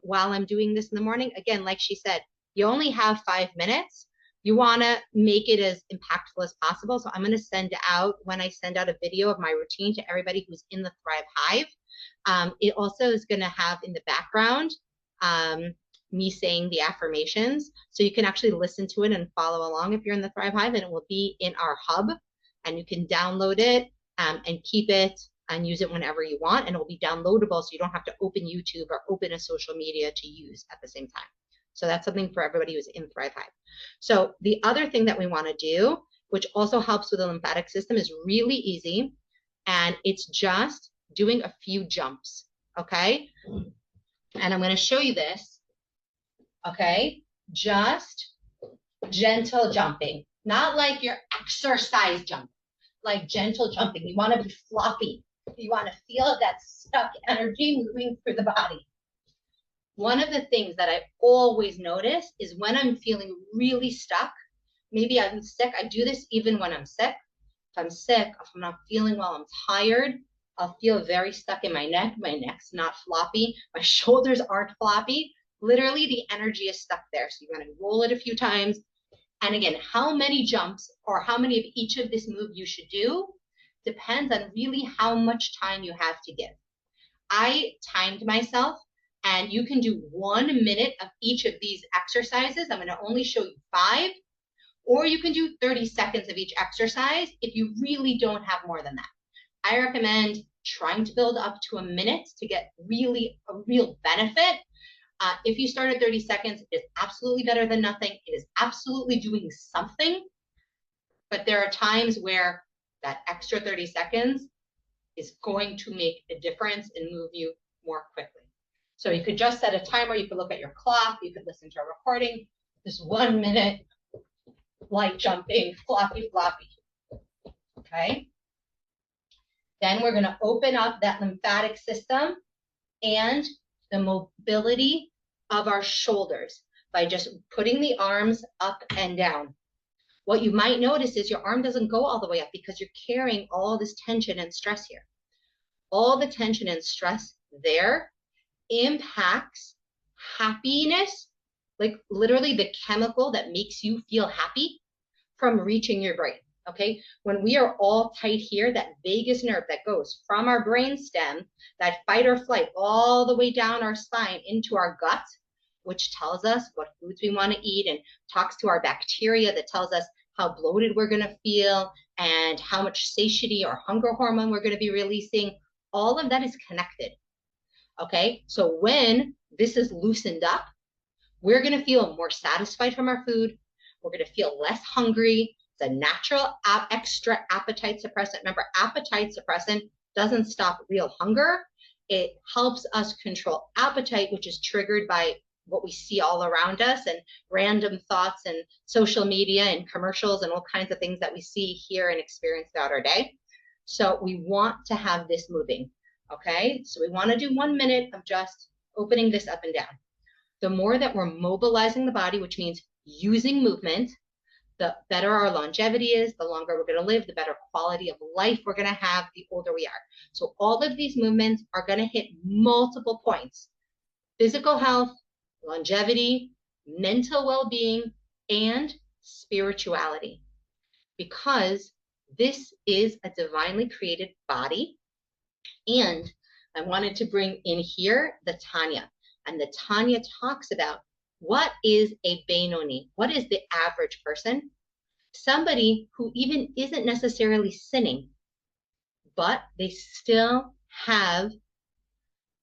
while I'm doing this in the morning. Again, like she said, you only have 5 minutes. You want to make it as impactful as possible. So I'm going to send out, when I send out a video of my routine to everybody who's in the Thrive Hive, it also is going to have in the background me saying the affirmations. So you can actually listen to it and follow along if you're in the Thrive Hive, and it will be in our hub, and you can download it and keep it and use it whenever you want, and it will be downloadable so you don't have to open YouTube or open a social media to use at the same time. So that's something for everybody who's in Thrive Hive. So the other thing that we want to do, which also helps with the lymphatic system, is really easy, and it's just doing a few jumps, okay? And I'm going to show you this, okay? Just gentle jumping, not like your exercise jump, like gentle jumping. You want to be floppy. You want to feel that stuck energy moving through the body. One of the things that I always notice is when I'm feeling really stuck, maybe I'm sick. I do this even when I'm sick. If I'm sick, if I'm not feeling well, I'm tired, I'll feel very stuck in my neck. My neck's not floppy. My shoulders aren't floppy. Literally, the energy is stuck there. So you're going to roll it a few times. And again, how many jumps or how many of each of this move you should do depends on really how much time you have to give. I timed myself, and you can do 1 minute of each of these exercises. I'm going to only show you 5, or you can do 30 seconds of each exercise if you really don't have more than that. I recommend trying to build up to 1 minute to get really a real benefit. If you start at 30 seconds, it is absolutely better than nothing. It is absolutely doing something, but there are times where that extra 30 seconds is going to make a difference and move you more quickly. So you could just set a timer. You could look at your clock. You could listen to a recording. Just 1 minute, light jumping, floppy, floppy. Okay. Then we're going to open up that lymphatic system and the mobility of our shoulders by just putting the arms up and down. What you might notice is your arm doesn't go all the way up because you're carrying all this tension and stress here. All the tension and stress there impacts happiness, like literally the chemical that makes you feel happy, from reaching your brain. Okay, when we are all tight here, that vagus nerve that goes from our brain stem, that fight or flight, all the way down our spine into our gut, which tells us what foods we want to eat and talks to our bacteria that tells us how bloated we're going to feel and how much satiety or hunger hormone we're going to be releasing. All of that is connected. Okay, so when this is loosened up, we're going to feel more satisfied from our food. We're going to feel less hungry. It's a natural extra appetite suppressant. Remember, appetite suppressant doesn't stop real hunger. It helps us control appetite, which is triggered by what we see all around us and random thoughts and social media and commercials and all kinds of things that we see, hear, and experience throughout our day. So we want to have this moving. Okay, so we want to do 1 minute of just opening this up and down. The more that we're mobilizing the body, which means using movement, the better our longevity is, the longer we're going to live, the better quality of life we're going to have, the older we are. So all of these movements are going to hit multiple points: physical health, longevity, mental well-being, and spirituality. Because this is a divinely created body. And I wanted to bring in here the Tanya. And the Tanya talks about what is a Benoni? What is the average person? Somebody who even isn't necessarily sinning, but they still have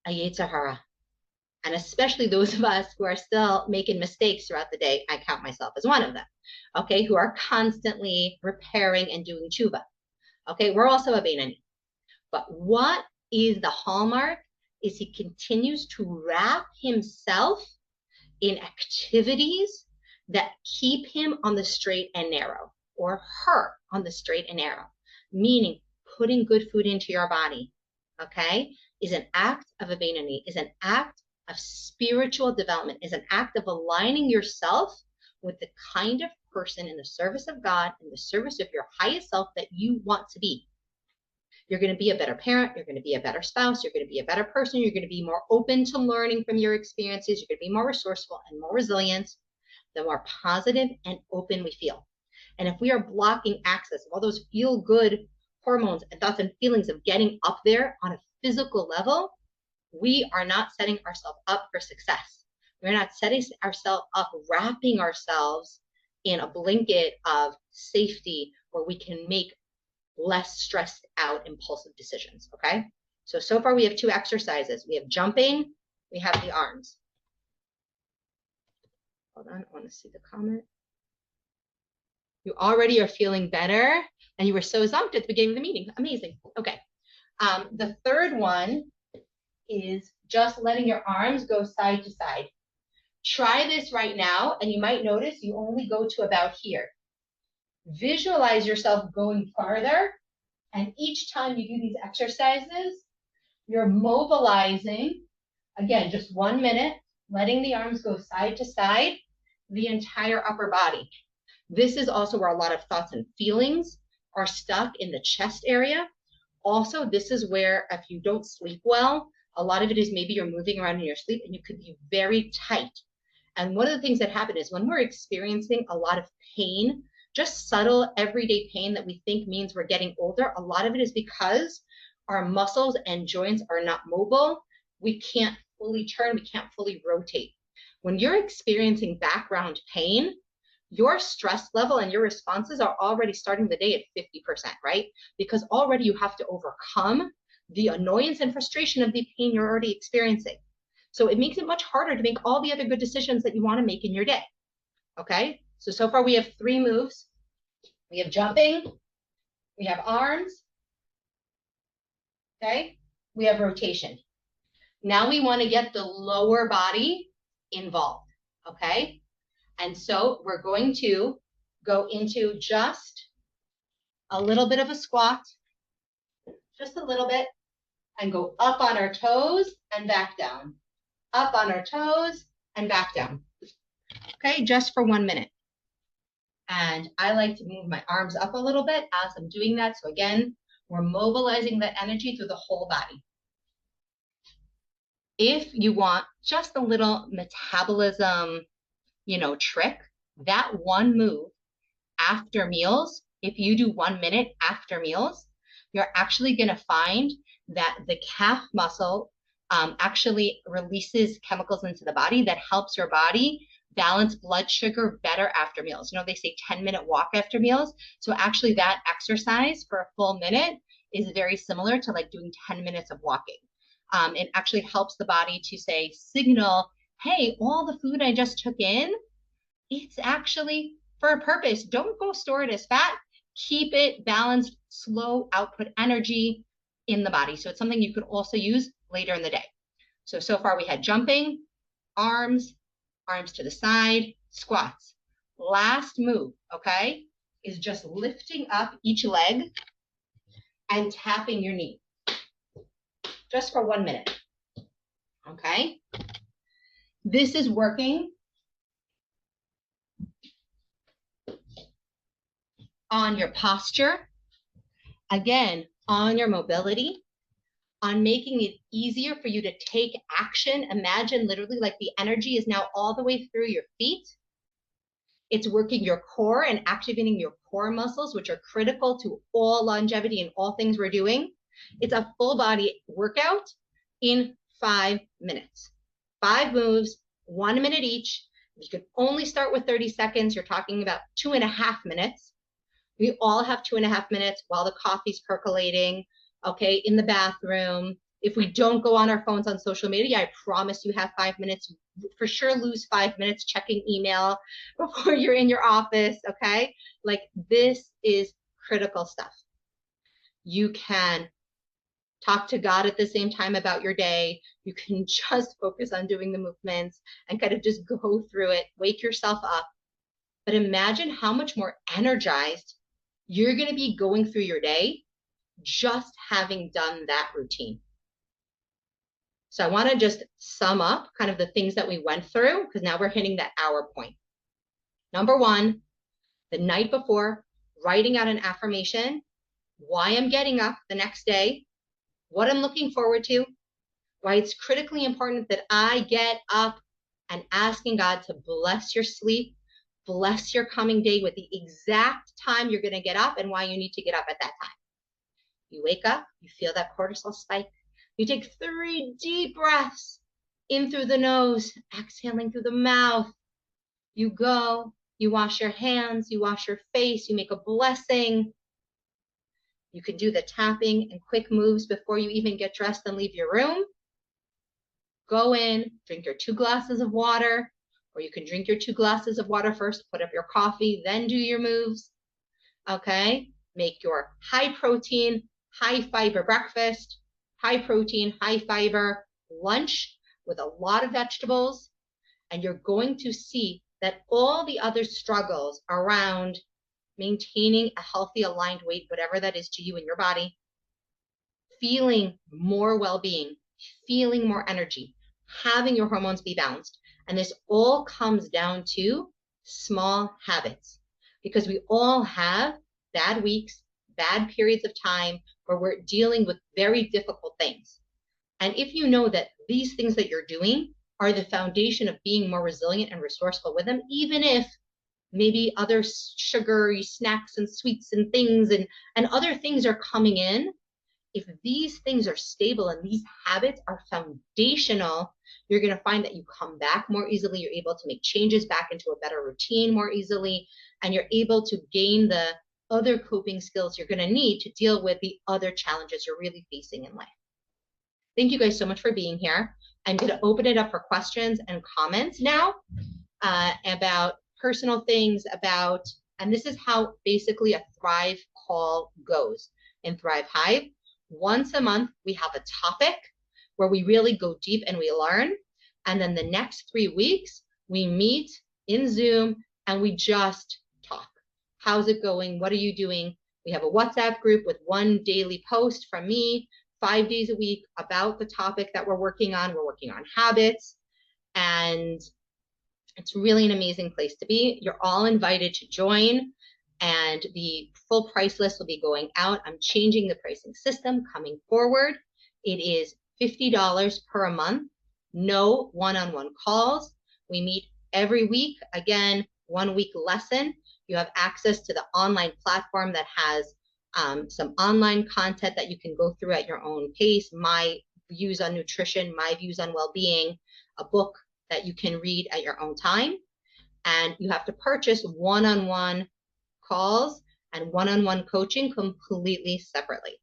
a Yetzer Hara. And especially those of us who are still making mistakes throughout the day, I count myself as one of them, okay, who are constantly repairing and doing tshuva. Okay, we're also a Benoni. But what is the hallmark is he continues to wrap himself in activities that keep him on the straight and narrow, or her on the straight and narrow, meaning putting good food into your body, okay, is an act of Aronin, is an act of spiritual development, is an act of aligning yourself with the kind of person in the service of God, in the service of your highest self that you want to be. You're going to be a better parent. You're going to be a better spouse. You're going to be a better person. You're going to be more open to learning from your experiences. You're going to be more resourceful and more resilient. The more positive and open we feel. And if we are blocking access of all those feel-good hormones and thoughts and feelings of getting up there on a physical level, we are not setting ourselves up for success. We're not setting ourselves up, wrapping ourselves in a blanket of safety where we can make less stressed out impulsive decisions, okay? So far we have 2 exercises. We have jumping, we have the arms. Hold on, I want to see the comment. You already are feeling better, and you were so zonked at the beginning of the meeting. Amazing. Okay. The third one is just letting your arms go side to side. Try this right now, and you might notice you only go to about here. Visualize yourself going farther, and each time you do these exercises, you're mobilizing, again, just 1 minute, letting the arms go side to side, the entire upper body. This is also where a lot of thoughts and feelings are stuck in the chest area. Also, this is where if you don't sleep well, a lot of it is maybe you're moving around in your sleep and you could be very tight. And one of the things that happen is when we're experiencing a lot of pain, just subtle everyday pain that we think means we're getting older, a lot of it is because our muscles and joints are not mobile. We can't fully turn, we can't fully rotate. When you're experiencing background pain, your stress level and your responses are already starting the day at 50%, right? Because already you have to overcome the annoyance and frustration of the pain you're already experiencing. So it makes it much harder to make all the other good decisions that you want to make in your day, okay? So far we have 3 moves. We have jumping, we have arms, okay? We have rotation. Now we want to get the lower body involved, okay? And so we're going to go into just a little bit of a squat, just a little bit, and go up on our toes and back down. Up on our toes and back down. Okay, just for 1 minute. And I like to move my arms up a little bit as I'm doing that. So again, we're mobilizing that energy through the whole body. If you want just a little metabolism, trick, that one move after meals, if you do 1 minute after meals, you're actually going to find that the calf muscle actually releases chemicals into the body that helps your body balance blood sugar better after meals. They say 10-minute walk after meals. So actually that exercise for a full minute is very similar to like doing 10 minutes of walking. It actually helps the body to signal, hey, all the food I just took in, it's actually for a purpose. Don't go store it as fat. Keep it balanced, slow output energy in the body. So it's something you could also use later in the day. So far we had jumping, arms to the side, squats. Last move, okay, is just lifting up each leg and tapping your knee. Just for 1 minute, okay? This is working on your posture, again, on your mobility, on making it easier for you to take action. Imagine literally like the energy is now all the way through your feet. It's working your core and activating your core muscles, which are critical to all longevity and all things we're doing. It's a full body workout in 5 minutes. 5 moves, 1 minute each. You can only start with 30 seconds. You're talking about 2.5 minutes. We all have 2.5 minutes while the coffee's percolating, okay, in the bathroom. If we don't go on our phones on social media, I promise you have 5 minutes. For sure lose 5 minutes checking email before you're in your office, okay? Like this is critical stuff. You can talk to God at the same time about your day. You can just focus on doing the movements and kind of just go through it, wake yourself up. But imagine how much more energized you're going to be going through your day just having done that routine. So I want to just sum up kind of the things that we went through, because now we're hitting that hour point. Number one, the night before, writing out an affirmation, why I'm getting up the next day, what I'm looking forward to, why it's critically important that I get up, and asking God to bless your sleep, bless your coming day with the exact time you're going to get up and why you need to get up at that time. You wake up, you feel that cortisol spike. You take 3 deep breaths in through the nose, exhaling through the mouth. You go, you wash your hands, you wash your face, you make a blessing. You can do the tapping and quick moves before you even get dressed and leave your room. Go in, drink your 2 glasses of water, or you can drink your 2 glasses of water first, put up your coffee, then do your moves. Okay? Make your high protein, high fiber breakfast, high protein, high fiber lunch with a lot of vegetables, and you're going to see that all the other struggles around maintaining a healthy, aligned weight, whatever that is to you and your body, feeling more well-being, feeling more energy, having your hormones be balanced. And this all comes down to small habits, because we all have bad weeks, bad periods of time where we're dealing with very difficult things. And if you know that these things that you're doing are the foundation of being more resilient and resourceful with them, even if maybe other sugary snacks and sweets and things and other things are coming in, if these things are stable and these habits are foundational, you're going to find that you come back more easily. You're able to make changes back into a better routine more easily, and you're able to gain the other coping skills you're going to need to deal with the other challenges you're really facing in life. Thank you guys so much for being here. I'm going to open it up for questions and comments now about personal things, and this is how basically a Thrive call goes in Thrive Hive. Once a month, we have a topic where we really go deep and we learn. And then the next 3 weeks, we meet in Zoom and we just talk. How's it going? What are you doing? We have a WhatsApp group with 1 daily post from me, 5 days a week about the topic that we're working on. We're working on habits, and it's really an amazing place to be. You're all invited to join, and the full price list will be going out. I'm changing the pricing system coming forward. It is $50 per month, no one-on-one calls. We meet every week. Again, 1 week lesson. You have access to the online platform that has some online content that you can go through at your own pace. My views on nutrition, my views on well-being, a book that you can read at your own time. And you have to purchase one-on-one calls and one-on-one coaching completely separately.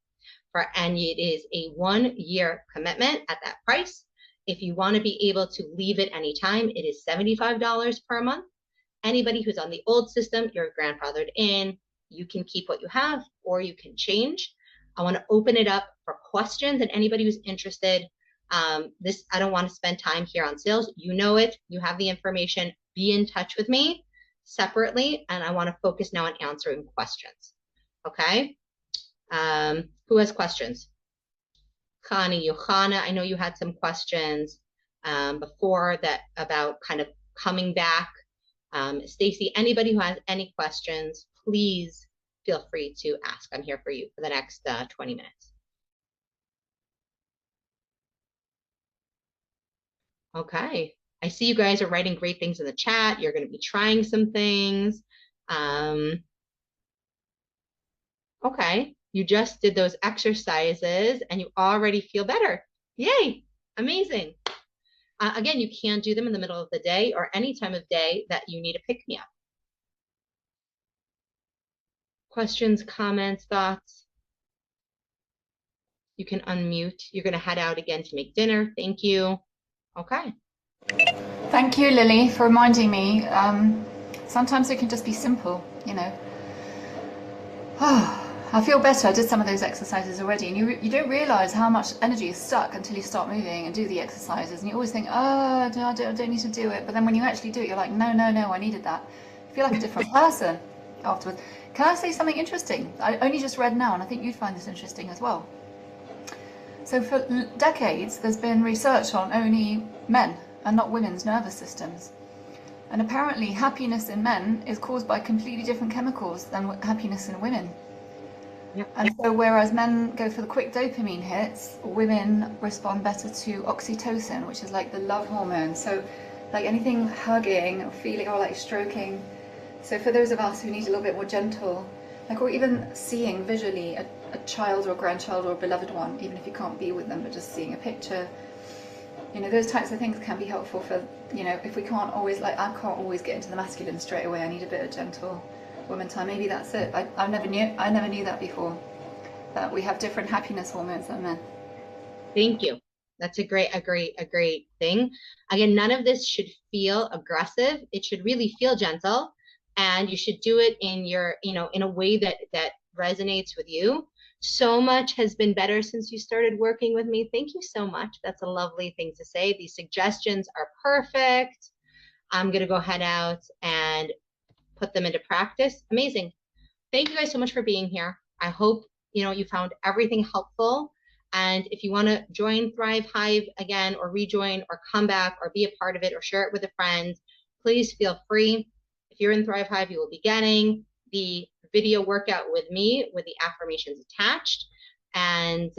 And it is a 1-year commitment at that price. If you want to be able to leave it anytime, it is $75 per month. Anybody who's on the old system, you're grandfathered in. You can keep what you have or you can change. I want to open it up for questions, and anybody who's interested. I don't want to spend time here on sales. You know it. You have the information. Be in touch with me separately, and I want to focus now on answering questions. Okay? Who has questions? Connie, Johanna, I know you had some questions before that about kind of coming back. Stacy, anybody who has any questions, please feel free to ask. I'm here for you for the next 20 minutes. Okay. I see you guys are writing great things in the chat. You're going to be trying some things. Okay. You just did those exercises and you already feel better. Yay. Amazing. Again, you can do them in the middle of the day or any time of day that you need a pick-me-up. Questions, comments, thoughts? You can unmute. You're going to head out again to make dinner. Thank you. Okay.
Thank you, Lily, for reminding me. Sometimes it can just be simple, you know. I feel better. I did some of those exercises already, and you don't realize how much energy is stuck until you start moving and do the exercises. And you always think, oh, I don't need to do it. But then when you actually do it, you're like, no, I needed that. I feel like a different person afterwards. Can I say something interesting? I only just read now, and I think you'd find this interesting as well. So for decades, there's been research on only men and not women's nervous systems. And apparently happiness in men is caused by completely different chemicals than happiness in women.
Yep.
And so whereas men go for the quick dopamine hits, women respond better to oxytocin, which is like the love hormone. So like anything hugging or feeling or like stroking. So for those of us who need a little bit more gentle, like, or even seeing visually a child or a grandchild or a beloved one, even if you can't be with them, but just seeing a picture, you know, those types of things can be helpful for, you know, if we can't always, like, I can't always get into the masculine straight away, I need a bit of gentle woman time. Maybe that's it. I never knew that before, that we have different happiness hormones than men.
Thank you. That's a great thing. Again, none of this should feel aggressive. It should really feel gentle, and you should do it in your, you know, in a way that resonates with you. So much has been better since you started working with me. Thank you so much. That's a lovely thing to say. These suggestions are perfect. I'm going to go head out and put them into practice. Amazing. Thank you guys so much for being here. I hope, you know, you found everything helpful. And if you want to join Thrive Hive again, or rejoin, or come back, or be a part of it, or share it with a friend, please feel free. If you're in Thrive Hive, you will be getting the video workout with me with the affirmations attached. And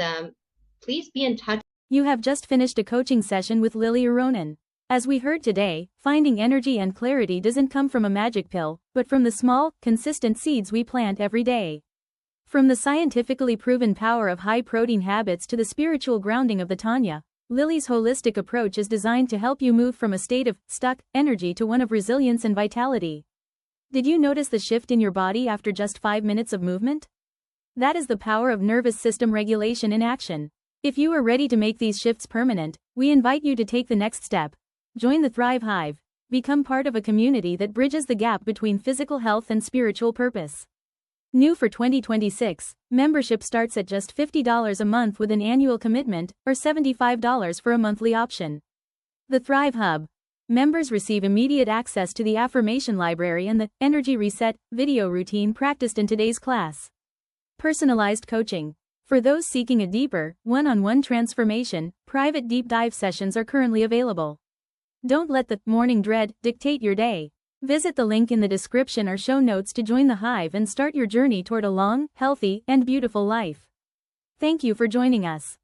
please be in touch.
You have just finished a coaching session with Lily Aronin. As we heard today, finding energy and clarity doesn't come from a magic pill, but from the small, consistent seeds we plant every day. From the scientifically proven power of high-protein habits to the spiritual grounding of the Tanya, Lily's holistic approach is designed to help you move from a state of stuck energy to one of resilience and vitality. Did you notice the shift in your body after just 5 minutes of movement? That is the power of nervous system regulation in action. If you are ready to make these shifts permanent, we invite you to take the next step. Join the Thrive Hive. Become part of a community that bridges the gap between physical health and spiritual purpose. New for 2026, membership starts at just $50 a month with an annual commitment, or $75 for a monthly option. The Thrive Hub. Members receive immediate access to the affirmation library and the Energy Reset video routine practiced in today's class. Personalized coaching. For those seeking a deeper, one-on-one transformation, private deep dive sessions are currently available. Don't let the morning dread dictate your day. Visit the link in the description or show notes to join the Hive and start your journey toward a long, healthy, and beautiful life. Thank you for joining us.